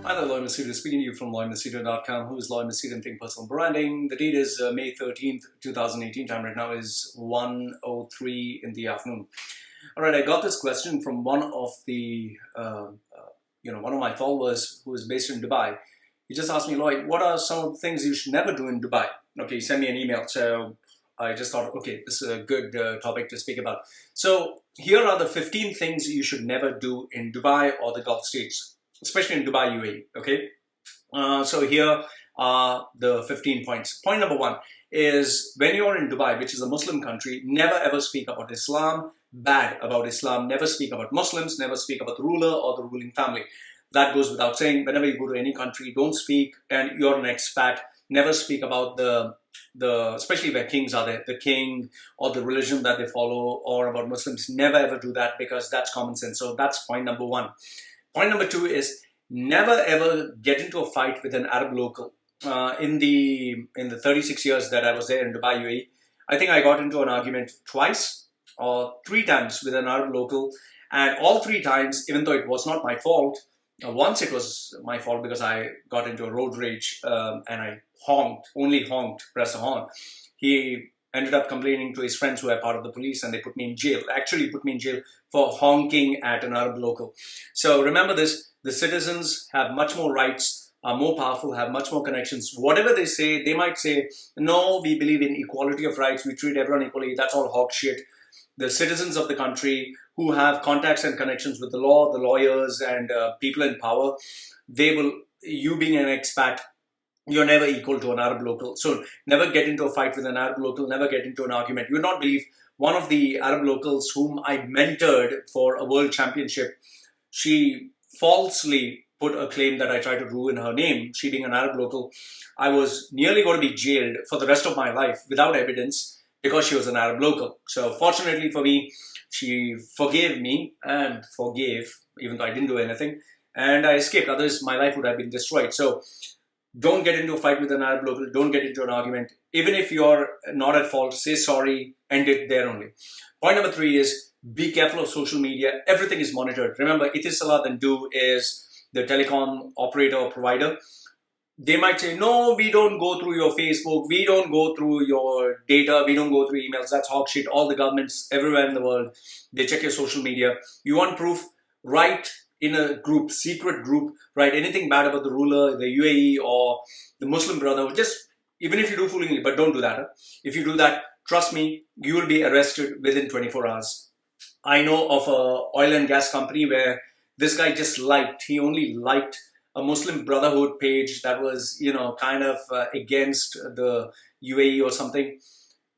Hi there, Lloyd Machedo, speaking to you from LloydMachedo.com. Who is Lloyd Machedo and Think Personal Branding? The date is May 13th, 2018. Time right now is 1:03 in the afternoon. All right, I got this question from one of the, one of my followers who is based in Dubai. He just asked me, Lloyd, what are some of the things you should never do in Dubai? Okay, he sent me an email. So I just thought, okay, this is a good topic to speak about. So here are the 15 things you should never do in Dubai or the Gulf states, especially in Dubai, UAE, okay? So here are the 15 points. Point number one is when you're in Dubai, which is a Muslim country, never ever speak about Islam, bad about Islam, never speak about Muslims, never speak about the ruler or the ruling family. That goes without saying. Whenever you go to any country, don't speak, and you're an expat, never speak about especially where kings are there, the king or the religion that they follow, or about Muslims. Never ever do that, because that's common sense. So that's point number one. Point number two is never ever get into a fight with an Arab local. In the 36 years that I was there in Dubai, UAE, I think I got into an argument twice or three times with an Arab local, and all three times, even though it was not my fault, once it was my fault because I got into a road rage and I pressed a horn. He ended up complaining to his friends who were part of the police, and they put me in jail. Actually put me in jail for honking at an Arab local. So remember this, the citizens have much more rights, are more powerful, have much more connections. Whatever they say, they might say, no, we believe in equality of rights, we treat everyone equally. That's all hog shit. The citizens of the country who have contacts and connections with the law, the lawyers, and people in power, you being an expat, you're never equal to an Arab local. So never get into a fight with an Arab local, never get into an argument. You would not believe, one of the Arab locals whom I mentored for a world championship, she falsely put a claim that I tried to ruin her name, she being an Arab local. I was nearly going to be jailed for the rest of my life without evidence because she was an Arab local. So fortunately for me, she forgave me and forgave, even though I didn't do anything, and I escaped. Otherwise, my life would have been destroyed. So don't get into a fight with an Arab local. Don't get into an argument. Even if you're not at fault, say sorry, end it there only. Point number three is be careful of social media. Everything is monitored. Remember, Etisalat and Do is the telecom operator or provider. They might say, no, we don't go through your Facebook. We don't go through your data. We don't go through emails. That's hog shit. All the governments everywhere in the world, they check your social media. You want proof? Write in a group, secret group, write anything bad about the ruler, the UAE, or the Muslim Brotherhood. Just, even if you do foolingly, but don't do that. Huh? If you do that, trust me, you will be arrested within 24 hours. I know of a oil and gas company where this guy he only liked a Muslim Brotherhood page that was, kind of against the UAE or something.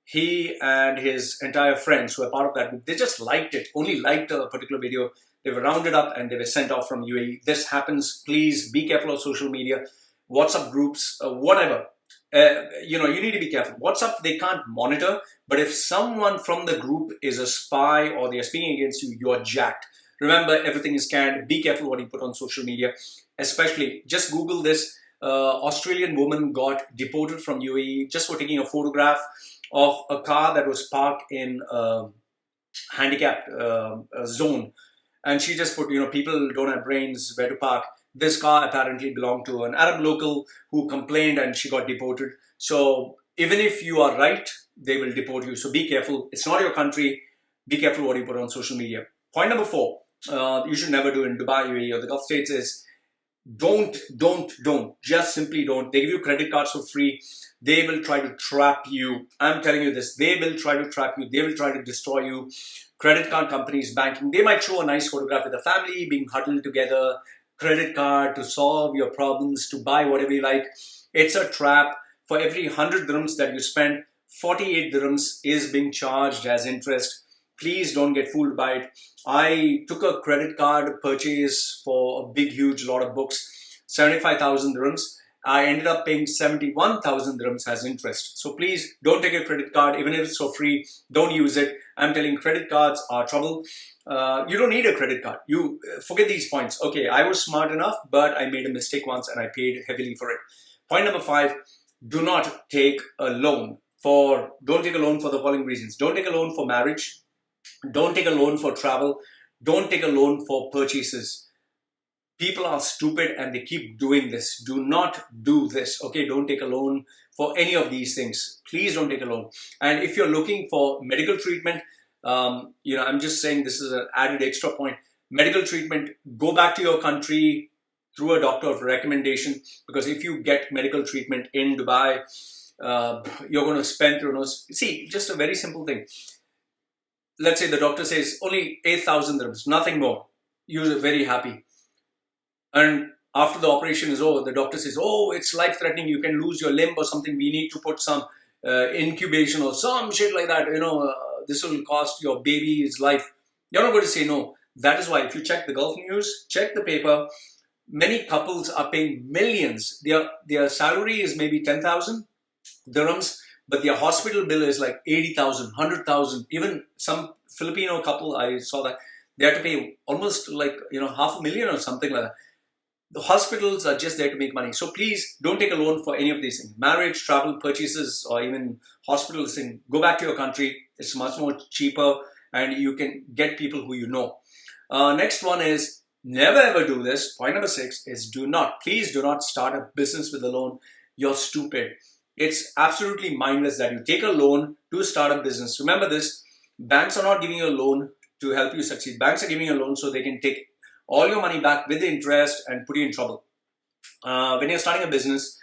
He and his entire friends who were part of that group, they just liked it, only liked a particular video. They were rounded up and they were sent off from UAE. This happens. Please be careful of social media, WhatsApp groups, whatever. You need to be careful. WhatsApp, they can't monitor, but if someone from the group is a spy or they are speaking against you, you are jacked. Remember, everything is scanned. Be careful what you put on social media. Especially, just Google this. Australian woman got deported from UAE just for taking a photograph of a car that was parked in a handicapped zone. And she just put, people don't have brains, where to park. This car apparently belonged to an Arab local who complained, and she got deported. So even if you are right, they will deport you. So be careful. It's not your country. Be careful what you put on social media. Point number four, you should never do in Dubai, UAE, or the Gulf states is don't. Just simply don't. They give you credit cards for free. They will try to trap you. I'm telling you this. They will try to trap you. They will try to destroy you. Credit card companies, banking, they might show a nice photograph with the family being huddled together, credit card to solve your problems, to buy whatever you like. It's a trap. For every 100 dirhams that you spend, 48 dirhams is being charged as interest. Please don't get fooled by it. I took a credit card purchase for a big, huge lot of books, 75,000 dirhams. I ended up paying 71,000 dirhams as interest. So please don't take a credit card, even if it's for free. Don't use it. I'm telling you, credit cards are trouble. You don't need a credit card. You forget these points. Okay, I was smart enough, but I made a mistake once and I paid heavily for it. Point number five, do not take a loan for the following reasons. Don't take a loan for marriage. Don't take a loan for travel. Don't take a loan for purchases. People are stupid and they keep doing this. Do not do this. Okay, don't take a loan for any of these things. Please don't take a loan. And if you're looking for medical treatment, I'm just saying this is an added extra point. Medical treatment, go back to your country through a doctor of recommendation, because if you get medical treatment in Dubai, you're going to spend through nose. See, just a very simple thing. Let's say the doctor says only 8,000 dirhams, nothing more. You're very happy. And after the operation is over, the doctor says, oh, it's life-threatening, you can lose your limb or something, we need to put some incubation or some shit like that, this will cost your baby's life. You're not going to say no. That is why if you check the Gulf News, check the paper, many couples are paying millions. Their salary is maybe 10,000 dirhams, but their hospital bill is like 80,000, 100,000. Even some Filipino couple, I saw that, they had to pay almost like, $500,000 or something like that. The hospitals are just there to make money. So please don't take a loan for any of these things. Marriage, travel, purchases, or even hospitals thing. Go back to your country. It's much more cheaper and you can get people who you know. Next one is never ever do this. Point number 6 is please do not start a business with a loan. You're stupid. It's absolutely mindless that you take a loan to start a business. Remember this, banks are not giving you a loan to help you succeed. Banks are giving you a loan so they can take all your money back with the interest and put you in trouble. When you're starting a business,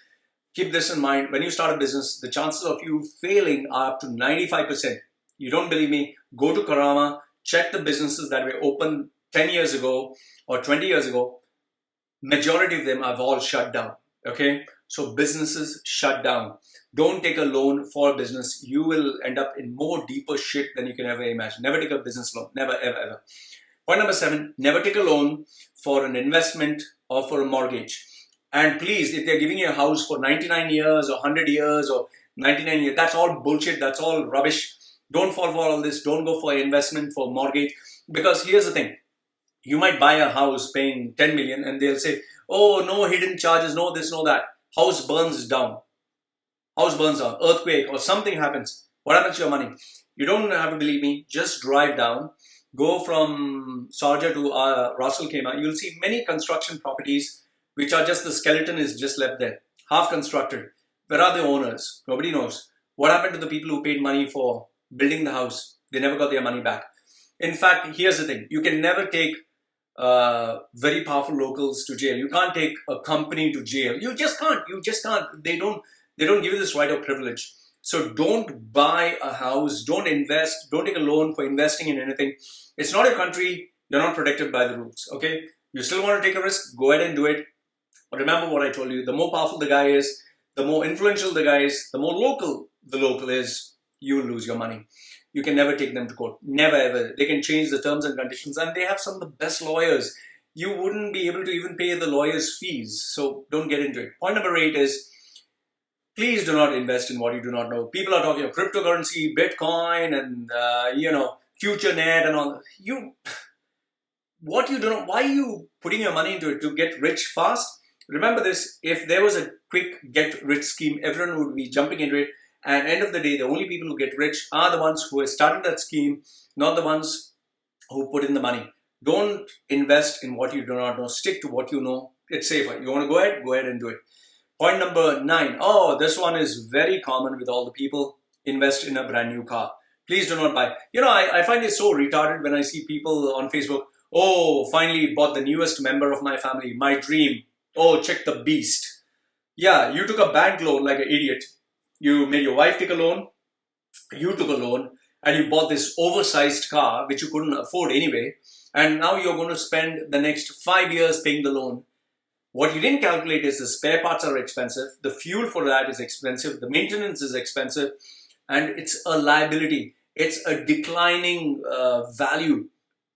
keep this in mind. When you start a business, the chances of you failing are up to 95%. You don't believe me? Go to Karama, check the businesses that were open 10 years ago or 20 years ago. Majority of them have all shut down. Okay? So businesses shut down. Don't take a loan for a business. You will end up in more deeper shit than you can ever imagine. Never take a business loan. Never, ever, ever. Point number 7, never take a loan for an investment or for a mortgage. And please, if they're giving you a house for 99 years or 100 years or 99 years, that's all bullshit. That's all rubbish. Don't fall for all this. Don't go for investment, for mortgage. Because here's the thing. You might buy a house paying 10 million and they'll say, oh, no hidden charges, no this, no that. House burns down. House burns down. Earthquake or something happens. What happens to your money? You don't have to believe me. Just drive down. Go from Sharjah to Ras Al Khaimah, you'll see many construction properties which are just the skeleton is just left there, half constructed. Where are the owners? Nobody knows. What happened to the people who paid money for building the house? They never got their money back. In fact, here's the thing. You can never take very powerful locals to jail. You can't take a company to jail. You just can't. They don't give you this right or privilege. So don't buy a house, don't invest, don't take a loan for investing in anything. It's not your country, you're not protected by the rules, okay? You still want to take a risk, go ahead and do it. But remember what I told you, the more powerful the guy is, the more influential the guy is, the more local the local is, you will lose your money. You can never take them to court, never ever. They can change the terms and conditions and they have some of the best lawyers. You wouldn't be able to even pay the lawyer's fees, so don't get into it. Point number 8 is, please do not invest in what you do not know. People are talking about cryptocurrency, Bitcoin, and future net and all. What you don't know, why are you putting your money into it? To get rich fast? Remember this, if there was a quick get rich scheme, everyone would be jumping into it. And end of the day, the only people who get rich are the ones who have started that scheme, not the ones who put in the money. Don't invest in what you do not know. Stick to what you know. It's safer. You want to go ahead and do it. Point number 9. Oh, this one is very common with all the people. Invest in a brand new car. Please do not buy. I find it so retarded when I see people on Facebook. Oh, finally bought the newest member of my family. My dream. Oh, check the beast. Yeah, you took a bank loan like an idiot. You made your wife take a loan. You took a loan. And you bought this oversized car, which you couldn't afford anyway. And now you're going to spend the next 5 years paying the loan. What you didn't calculate is the spare parts are expensive, the fuel for that is expensive, the maintenance is expensive, and it's a liability. It's a declining value.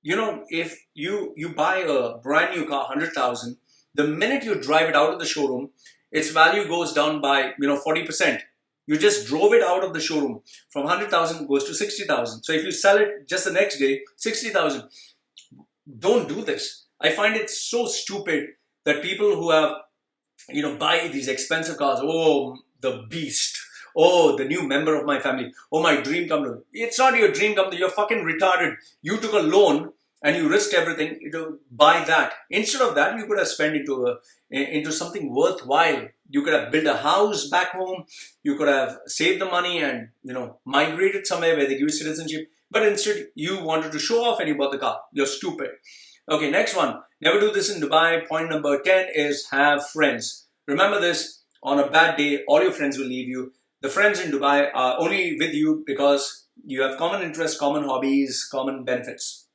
If you buy a brand new car, 100,000, the minute you drive it out of the showroom, its value goes down by 40%. You just drove it out of the showroom. From 100,000 goes to 60,000. So if you sell it just the next day, 60,000. Don't do this. I find it so stupid that people who have, buy these expensive cars, oh, the beast, oh, the new member of my family, oh, my dream come true. It's not your dream come true, you're fucking retarded. You took a loan and you risked everything to buy that. Instead of that, you could have spent into something worthwhile. You could have built a house back home. You could have saved the money and migrated somewhere where they give you citizenship. But instead, you wanted to show off and you bought the car. You're stupid. Okay, next one. Never do this in Dubai. Point number 10 is have friends. Remember this. On a bad day, all your friends will leave you. The friends in Dubai are only with you because you have common interests, common hobbies, common benefits.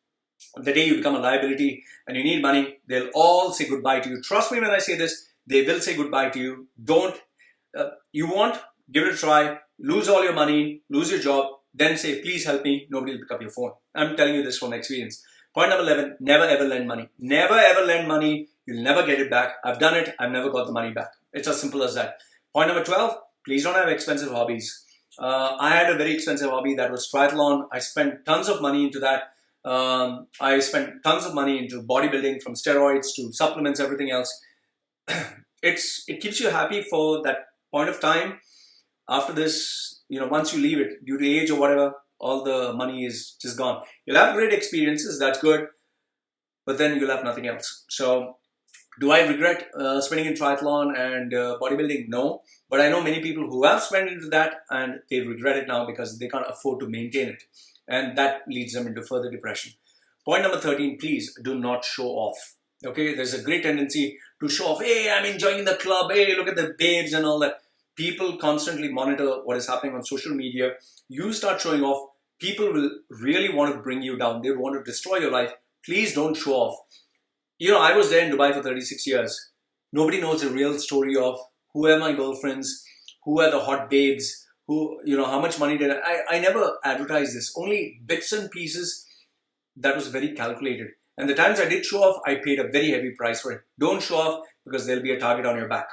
The day you become a liability and you need money, they'll all say goodbye to you. Trust me when I say this, they will say goodbye to you. Don't, you want, give it a try, lose all your money, lose your job, then say, please help me. Nobody will pick up your phone. I'm telling you this from experience. Point number 11, never ever lend money. Never ever lend money. You'll never get it back. I've done it. I've never got the money back. It's as simple as that. Point number 12, please don't have expensive hobbies. I had a very expensive hobby that was triathlon. I spent tons of money into that. I spent tons of money into bodybuilding, from steroids to supplements, everything else. It keeps you happy for that point of time. After this, once you leave it, due to age or whatever, all the money is just gone. You'll have great experiences, that's good, but then you'll have nothing else. So, do I regret spending in triathlon and bodybuilding? No. But I know many people who have spent into that and they regret it now because they can't afford to maintain it. And that leads them into further depression. Point number 13, please do not show off. Okay, there's a great tendency to show off. Hey, I'm enjoying the club. Hey, look at the babes and all that. People constantly monitor what is happening on social media. You start showing off, people will really want to bring you down. They want to destroy your life. Please don't show off. I was there in Dubai for 36 years. Nobody knows the real story of who are my girlfriends, who are the hot babes, who, how much money did I never advertised this. Only bits and pieces that was very calculated. And the times I did show off, I paid a very heavy price for it. Don't show off because there'll be a target on your back.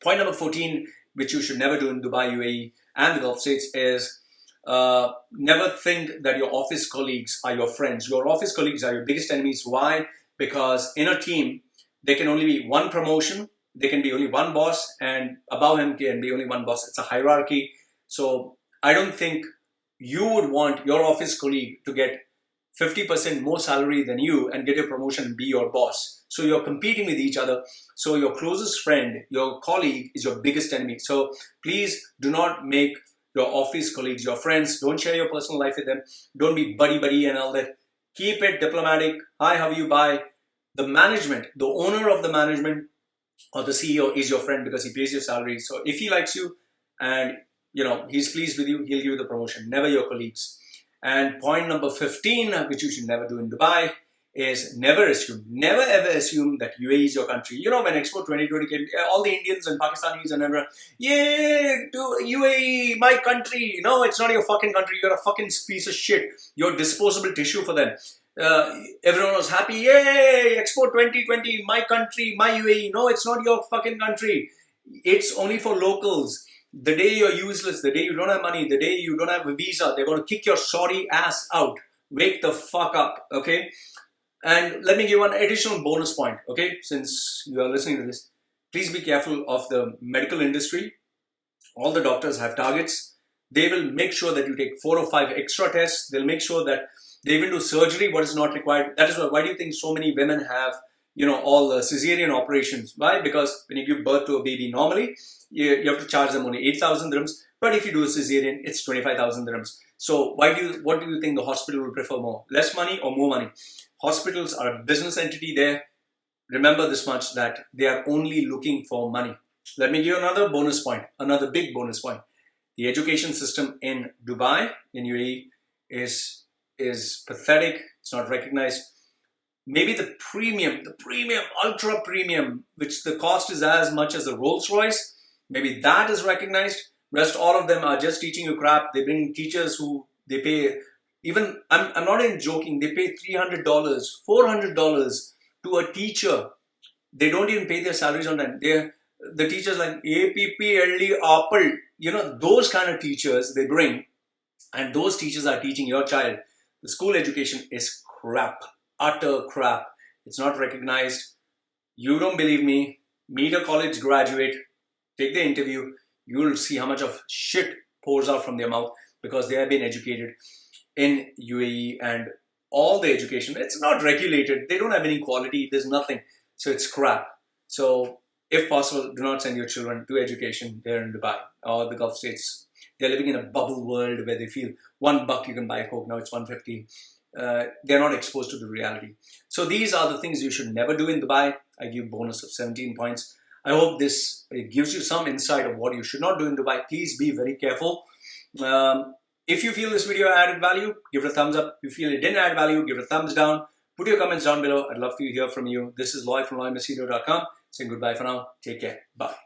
Point number 14, which you should never do in Dubai, UAE, and the Gulf States is never think that your office colleagues are your friends. Your office colleagues are your biggest enemies. Why? Because in a team, there can only be one promotion, there can be only one boss, and above him can be only one boss. It's a hierarchy. So I don't think you would want your office colleague to get 50% more salary than you and get a promotion and be your boss. So you're competing with each other. So your closest friend, your colleague, is your biggest enemy. So please do not make your office colleagues your friends. Don't share your personal life with them. Don't be buddy and all that. Keep it diplomatic. Hi, how are you? Bye. The management, the owner of the management or the CEO is your friend because he pays your salary. So if he likes you and he's pleased with you, he'll give you the promotion, never your colleagues. And point number 15, which you should never do in Dubai, is never ever assume that UAE is your country. When Expo 2020 came, all the Indians and Pakistanis and everyone, yeah, to UAE, my country. No, it's not your fucking country. You're a fucking piece of shit. You're disposable tissue for them. Everyone was happy. Yay, Expo 2020, my country, my UAE. No, it's not your fucking country. It's only for locals. The day you're useless, the day you don't have money, the day you don't have a visa, they're going to kick your sorry ass out. Wake the fuck up, okay? And let me give one additional bonus point, okay? Since you are listening to this, please be careful of the medical industry. All the doctors have targets. They will make sure that you take 4 or 5 extra tests. They'll make sure that they even do surgery, what is not required. That is why do you think so many women have, all the cesarean operations? Why? Because when you give birth to a baby normally, you have to charge them only 8,000 dirhams. But if you do a cesarean, it's 25,000 dirhams. So what do you think the hospital will prefer more? Less money or more money? Hospitals are a business entity there. Remember this much, that they are only looking for money. Let me give you another bonus point, another big bonus point. The education system in Dubai, in UAE, is pathetic. It's not recognized. Maybe the premium, ultra premium, which the cost is as much as a Rolls Royce, maybe that is recognized. Rest all of them are just teaching you crap. They bring teachers who they pay, even, I'm not even joking, they pay $300, $400 to a teacher. They don't even pay their salaries on time. The teachers like APP, LD, Apple, those kind of teachers they bring, and those teachers are teaching your child. The school education is crap, utter crap. It's not recognized. You don't believe me? Meet a college graduate, take the interview. You will see how much of shit pours out from their mouth because they have been educated in UAE and all the education, it's not regulated. They don't have any quality. There's nothing. So it's crap. So if possible, do not send your children to education there in Dubai or the Gulf states. They're living in a bubble world where they feel $1 you can buy a Coke, now it's 150. They're not exposed to the reality. So these are the things you should never do in Dubai. I give bonus of 17 points. I hope this gives you some insight of what you should not do in Dubai. Please be very careful. If you feel this video added value, give it a thumbs up. If you feel it didn't add value, give it a thumbs down. Put your comments down below. I'd love to hear from you. This is Lloyd from LloydMachedo.com. Saying goodbye for now. Take care. Bye.